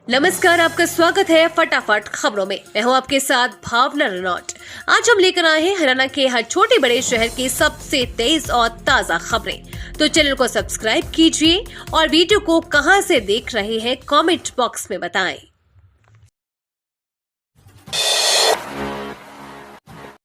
नमस्कार, आपका स्वागत है फटाफट खबरों में। मैं हूं आपके साथ भावना रनौट। आज हम लेकर आए हैं हरियाणा के हर छोटे बड़े शहर की सबसे तेज और ताजा खबरें। तो चैनल को सब्सक्राइब कीजिए और वीडियो को कहां से देख रहे हैं कमेंट बॉक्स में बताएं।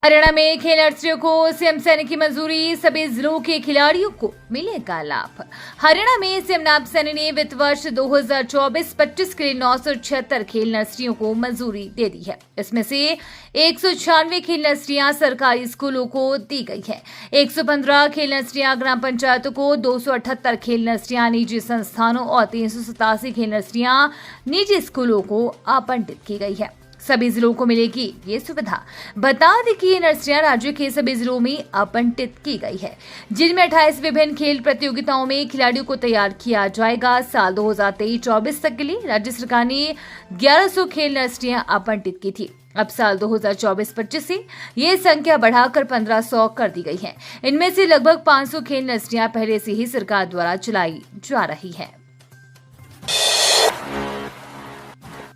हरियाणा में खेल नर्सरियों को सीएम सैनिक की मंजूरी, सभी जिलों के खिलाड़ियों को मिलेगा लाभ। हरियाणा में सीएम नायब सैनी ने वित्त वर्ष 2024-25 के लिए 976 खेल नर्सरियों को मंजूरी दे दी है। इसमें से 196 खेल नर्सरियां सरकारी स्कूलों को दी गई है। 115 खेल नर्सरियां ग्राम पंचायतों को, 278 खेल नर्सरियां निजी संस्थानों और 387 खेल नर्सरियां निजी स्कूलों को आवंटित की गई है। सभी जिलों को मिलेगी ये सुविधा। बता दें कि ये नर्सरियां राज्य के सभी जिलों में आवंटित की गई है, जिनमें 28 विभिन्न खेल प्रतियोगिताओं में खिलाड़ियों को तैयार किया जाएगा। साल 2023-24 तक के लिए राज्य सरकार ने 1100 खेल नर्सरियां आवंटित की थी। अब साल 2024-25 से ये संख्या बढ़ाकर 1500 कर दी गई है। इनमें से लगभग 500 खेल नर्सरियां पहले से ही सरकार द्वारा चलाई जा रही है।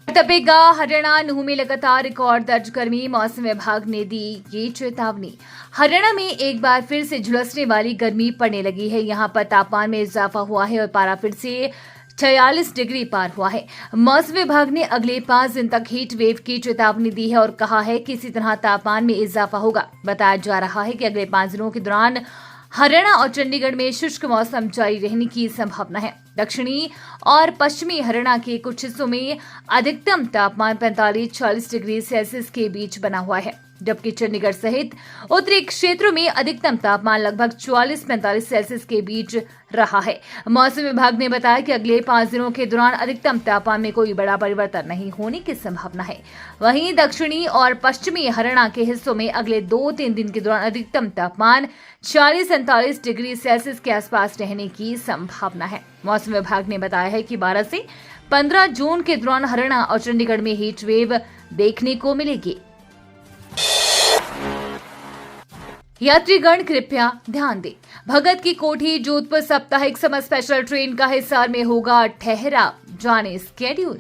तपेगा हरियाणा, नूंह में लगातार रिकॉर्ड दर्ज गर्मी, मौसम विभाग ने दी ये चेतावनी। हरियाणा में एक बार फिर से झुलसने वाली गर्मी पड़ने लगी है। यहां पर तापमान में इजाफा हुआ है और पारा फिर से 46 डिग्री पार हुआ है। मौसम विभाग ने अगले 5 दिन तक हीट वेव की चेतावनी दी है और कहा है कि इसी तरह तापमान में इजाफा होगा। बताया जा रहा है कि अगले 5 दिनों के दौरान हरियाणा और चंडीगढ़ में शुष्क मौसम जारी रहने की संभावना है। दक्षिणी और पश्चिमी हरियाणा के कुछ हिस्सों में अधिकतम तापमान 45-46 डिग्री सेल्सियस के बीच बना हुआ है, जबकि चंडीगढ़ सहित उत्तरी क्षेत्रों में अधिकतम तापमान लगभग 44-45 सेल्सियस के बीच रहा है। मौसम विभाग ने बताया कि अगले 5 दिनों के दौरान अधिकतम तापमान में कोई बड़ा परिवर्तन नहीं होने की संभावना है। वहीं दक्षिणी और पश्चिमी हरियाणा के हिस्सों में अगले 2-3 दिन के दौरान अधिकतम तापमान 40-45 डिग्री सेल्सियस के आसपास रहने की संभावना है। मौसम विभाग ने बताया है कि 12 से 15 जून के दौरान हरियाणा और चंडीगढ़ में हीट वेव देखने को मिलेगी। यात्रीगण कृपया ध्यान दें, भगत की कोठी जोधपुर साप्ताहिक समर स्पेशल ट्रेन का हिसार में होगा ठहराव, जाने स्केड्यूल।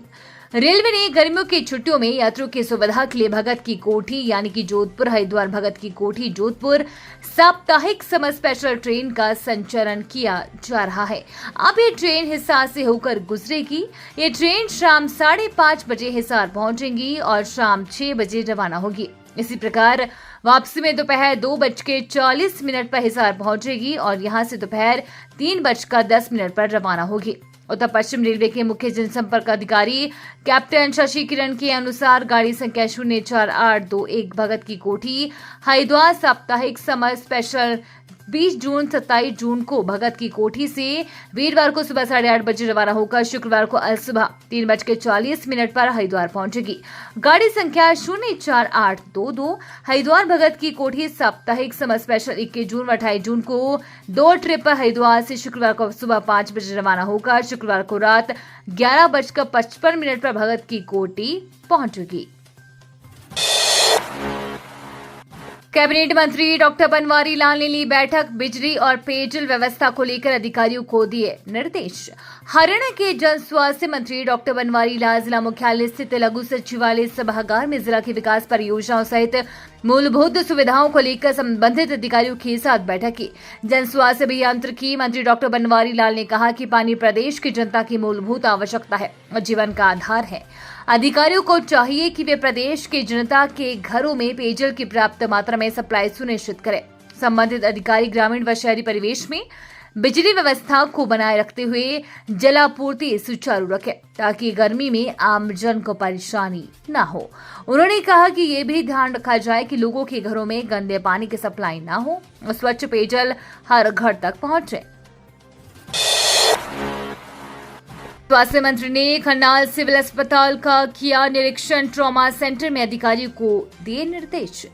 रेलवे ने गर्मियों की छुट्टियों में यात्रियों की सुविधा के लिए भगत की कोठी यानी कि जोधपुर हरिद्वार भगत की कोठी जोधपुर साप्ताहिक समर स्पेशल ट्रेन का संचालन किया जा रहा है। अब ये ट्रेन हिसार से होकर गुजरेगी। ये ट्रेन शाम 5:30 बजे हिसार पहुंचेगी और शाम 6 बजे रवाना होगी। इसी प्रकार वापसी में दोपहर 2:40 पर हिसार पहुंचेगी और यहां से दोपहर 3:10 पर रवाना होगी। उत्तर पश्चिम रेलवे के मुख्य जनसंपर्क अधिकारी कैप्टन शशि किरण के अनुसार गाड़ी संख्या 04821 भगत की कोठी हरिद्वार साप्ताहिक समर स्पेशल 20 जून 27 जून को भगत की कोठी से वीरवार को सुबह 8:30 बजे रवाना होकर शुक्रवार को सुबह 3:40 पर हरिद्वार पहुंचेगी। गाड़ी संख्या 04822 हरिद्वार भगत की कोठी साप्ताहिक समर स्पेशल 21 जून व 28 जून को 2 ट्रिप पर हरिद्वार से शुक्रवार को सुबह 5 बजे रवाना होकर शुक्रवार को रात 11:55 पर भगत की कोठी पहुंचेगी। कैबिनेट मंत्री डॉक्टर बनवारी लाल ने ली बैठक, बिजली और पेयजल व्यवस्था को लेकर अधिकारियों को दिए निर्देश। हरियाणा के जन स्वास्थ्य मंत्री डॉक्टर बनवारी लाल जिला मुख्यालय स्थित लघु सचिवालय सभागार में जिला की विकास परियोजनाओं सहित मूलभूत सुविधाओं को लेकर संबंधित अधिकारियों के साथ बैठक की। जन स्वास्थ्य अभियांत्रिकी मंत्री डॉक्टर बनवारी लाल ने कहा कि पानी प्रदेश की जनता की मूलभूत आवश्यकता है और जीवन का आधार है। अधिकारियों को चाहिए कि वे प्रदेश की जनता के घरों में पेयजल की पर्याप्त मात्रा में सप्लाई सुनिश्चित करें। संबंधित अधिकारी ग्रामीण व शहरी परिवेश में बिजली व्यवस्था को बनाए रखते हुए जलापूर्ति सुचारू रखें ताकि गर्मी में आमजन को परेशानी न हो। उन्होंने कहा कि ये भी ध्यान रखा जाए कि लोगों के घरों में गंदे पानी की सप्लाई न हो और स्वच्छ पेयजल हर घर तक पहुंचे। स्वास्थ्य मंत्री ने खन्नाल सिविल अस्पताल का किया निरीक्षण, ट्रॉमा सेंटर में अधिकारियों को दिए निर्देश।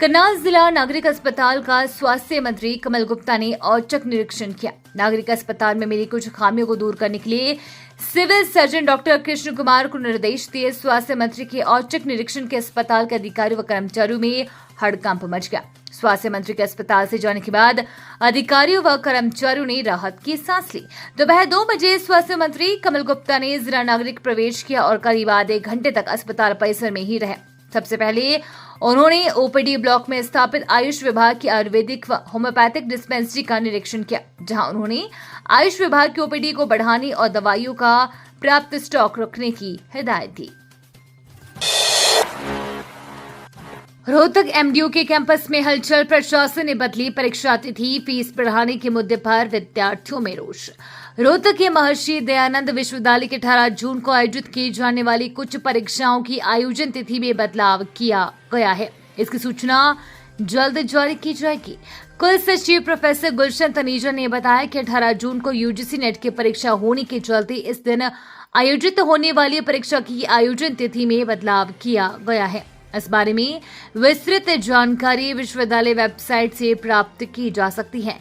करनाल जिला नागरिक अस्पताल का स्वास्थ्य मंत्री कमल गुप्ता ने औचक निरीक्षण किया। नागरिक अस्पताल में मिली कुछ खामियों को दूर करने के लिए civil surgeon doctor Krishna Kumar को निर्देश दिए। स्वास्थ्य मंत्री के औचक निरीक्षण के अस्पताल के अधिकारियों व कर्मचारियों में हड़कंप मच गया। स्वास्थ्य मंत्री के अस्पताल से जाने के बाद अधिकारियों व कर्मचारियों ने राहत की सांस ली। दोपहर 2 बजे स्वास्थ्य मंत्री कमल गुप्ता ने जिला नागरिक प्रवेश किया और करीब आधे घंटे तक अस्पताल परिसर में ही रहे। सबसे पहले उन्होंने ओपीडी ब्लॉक में स्थापित आयुष विभाग की आयुर्वेदिक व होम्योपैथिक डिस्पेंसरी का निरीक्षण किया, जहां उन्होंने आयुष विभाग की ओपीडी को बढ़ाने और दवाइयों का पर्याप्त स्टॉक रखने की हिदायत दी। रोहतक एमडीयू के कैंपस में हलचल, प्रशासन ने बदली परीक्षा तिथि, फीस बढ़ाने के मुद्दे पर विद्यार्थियों में रोष। रोहतक के महर्षि दयानंद विश्वविद्यालय के 18 जून को आयोजित की जाने वाली कुछ परीक्षाओं की आयोजन तिथि में बदलाव किया गया है। इसकी सूचना जल्द जारी की जाएगी। कुल सचिव प्रोफेसर गुलशन तनीजा ने बताया कि 18 जून को यूजीसी नेट की परीक्षा होने के चलते इस दिन आयोजित होने वाली परीक्षा की आयोजन तिथि में बदलाव किया गया है। इस बारे में विस्तृत जानकारी विश्वविद्यालय वेबसाइट से प्राप्त की जा सकती है।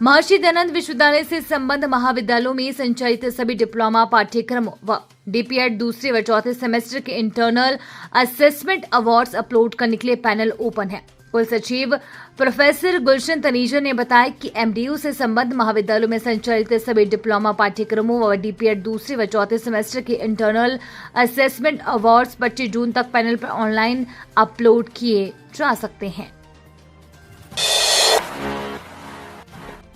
महर्षि दयानंद विश्वविद्यालय से संबद्ध महाविद्यालयों में संचालित सभी डिप्लोमा पाठ्यक्रमों व डीपीएड दूसरे व चौथे सेमेस्टर के इंटरनल असेसमेंट अवार्ड्स अपलोड करने के लिए पैनल ओपन है। कुल सचिव प्रोफेसर गुलशन तनीजा ने बताया कि एमडीयू से संबद्ध महाविद्यालयों में संचालित सभी डिप्लोमा पाठ्यक्रमों व डीपीएड दूसरे व चौथे सेमेस्टर के इंटरनल असेसमेंट अवार्ड्स 25 जून तक पैनल पर ऑनलाइन अपलोड किए जा सकते हैं।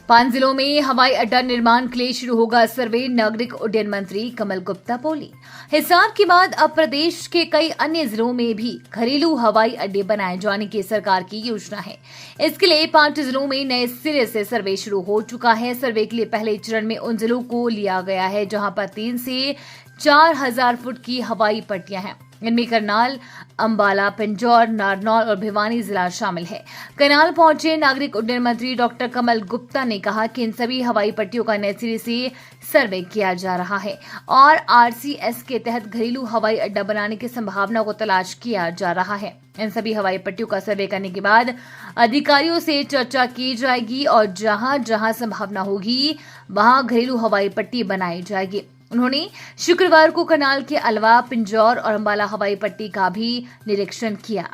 5 जिलों में हवाई अड्डा निर्माण के लिए शुरू होगा सर्वे, नागरिक उड्डयन मंत्री कमल गुप्ता बोली। हिसार के बाद अब प्रदेश के कई अन्य जिलों में भी घरेलू हवाई अड्डे बनाए जाने की सरकार की योजना है। इसके लिए 5 जिलों में नए सिरे से सर्वे शुरू हो चुका है। सर्वे के लिए पहले चरण में उन जिलों को लिया गया है जहां पर 3 से 4,000 फुट की हवाई पट्टियां हैं। इनमें करनाल, अंबाला, पिंजौर, नारनौल और भिवानी जिला शामिल है। करनाल पहुंचे नागरिक उड्डयन मंत्री डॉक्टर कमल गुप्ता ने कहा कि इन सभी हवाई पट्टियों का नए सिरे से सर्वे किया जा रहा है और आरसीएस के तहत घरेलू हवाई अड्डा बनाने की संभावना को तलाश किया जा रहा है। इन सभी हवाई पट्टियों का सर्वे करने के बाद अधिकारियों से चर्चा की जाएगी और जहां जहां संभावना होगी वहां घरेलू हवाई पट्टी बनाई जाएगी। उन्होंने शुक्रवार को करनाल के अलावा पिंजौर और अंबाला हवाई पट्टी का भी निरीक्षण किया।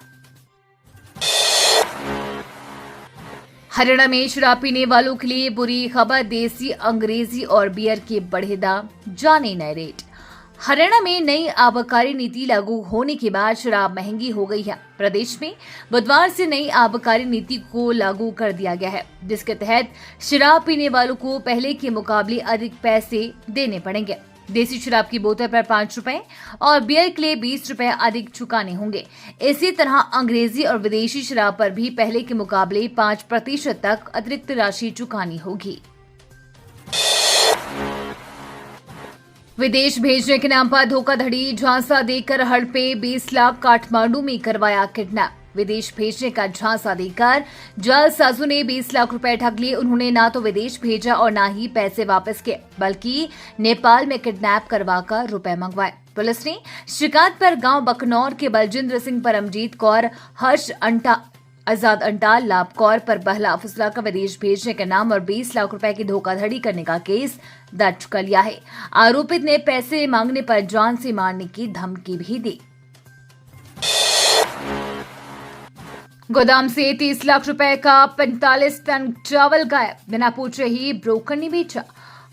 हरियाणा में शराब पीने वालों के लिए बुरी खबर, देसी, अंग्रेजी और बियर के बढ़े दाम, जाने नए रेट। हरियाणा में नई आबकारी नीति लागू होने के बाद शराब महंगी हो गई है। प्रदेश में बुधवार से नई आबकारी नीति को लागू कर दिया गया है, जिसके तहत शराब पीने वालों को पहले के मुकाबले अधिक पैसे देने पड़ेंगे। देसी शराब की बोतल पर 5 रुपए और बियर के लिए 20 रुपए अधिक चुकाने होंगे। इसी तरह अंग्रेजी और विदेशी शराब पर भी पहले के मुकाबले 5% तक अतिरिक्त राशि चुकानी होगी। विदेश भेजने के नाम पर धोखाधड़ी, झांसा देकर हड़पे 20 लाख, काठमांडू में करवाया किडनैप। विदेश भेजने का झांसा देकर जालसाजों ने 20 लाख रुपए ठग लिए। उन्होंने ना तो विदेश भेजा और ना ही पैसे वापस किए, बल्कि नेपाल में किडनैप करवाकर रुपए मंगवाए। पुलिस ने शिकायत पर गांव बकनौर के बलजिंद्र सिंह, परमजीत कौर, हर्ष अंटा, आजाद अंटाल, लाभ कौर पर बहला फुसला का विदेश भेजने के नाम और 20 लाख रुपए की धोखाधड़ी करने का केस दर्ज कर लिया है। आरोपित ने पैसे मांगने पर जान से मारने की धमकी भी दी। गोदाम से 30 लाख रुपए का 45 टन चावल गायब, बिना पूछे ही ब्रोकर ने बेचा।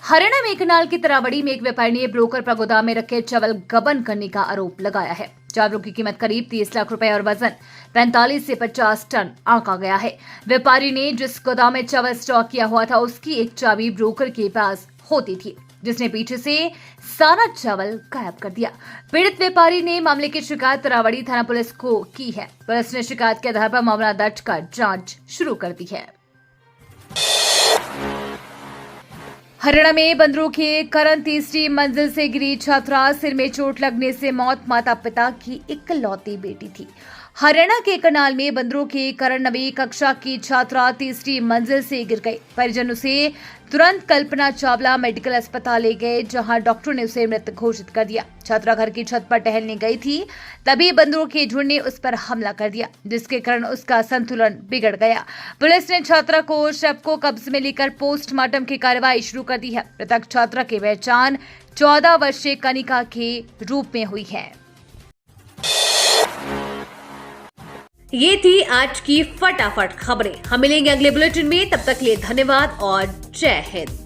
हरियाणा में करनाल की तरावड़ी में एक व्यापारी ने ब्रोकर पर गोदाम में रखे चावल गबन करने का आरोप लगाया है। चावलों की कीमत करीब 30 लाख रुपए और वजन 45 से 50 टन आंका गया है। व्यापारी ने जिस गोदाम में चावल स्टॉक किया हुआ था उसकी एक चाबी ब्रोकर के पास होती थी, जिसने पीछे से सारा चावल गायब कर दिया। पीड़ित व्यापारी ने मामले की शिकायत तरावड़ी थाना पुलिस को की है। पुलिस ने शिकायत के आधार पर मामला दर्ज कर जांच शुरू कर दी है। हरियाणा में बंदरों के कारण तीसरी मंजिल से गिरी छात्रा, सिर में चोट लगने से मौत, माता पिता की इकलौती बेटी थी। हरियाणा के करनाल में बंदरों के कारण 9वीं कक्षा की छात्रा तीसरी मंजिल से गिर गई। परिजन उसे तुरंत कल्पना चावला मेडिकल अस्पताल ले गए, जहां डॉक्टर ने उसे मृत घोषित कर दिया। छात्रा घर की छत पर टहलने गई थी, तभी बंदरों के झुंड ने उस पर हमला कर दिया, जिसके कारण उसका संतुलन बिगड़ गया। पुलिस ने छात्रा को शव को कब्जे में लेकर पोस्टमार्टम की कार्रवाई शुरू कर दी है। मृतक छात्रा की पहचान 14 वर्षीय कनिका के रूप में हुई है। ये थी आज की फटाफट खबरें। हम मिलेंगे अगले बुलेटिन में, तब तक के लिए धन्यवाद और जय हिंद।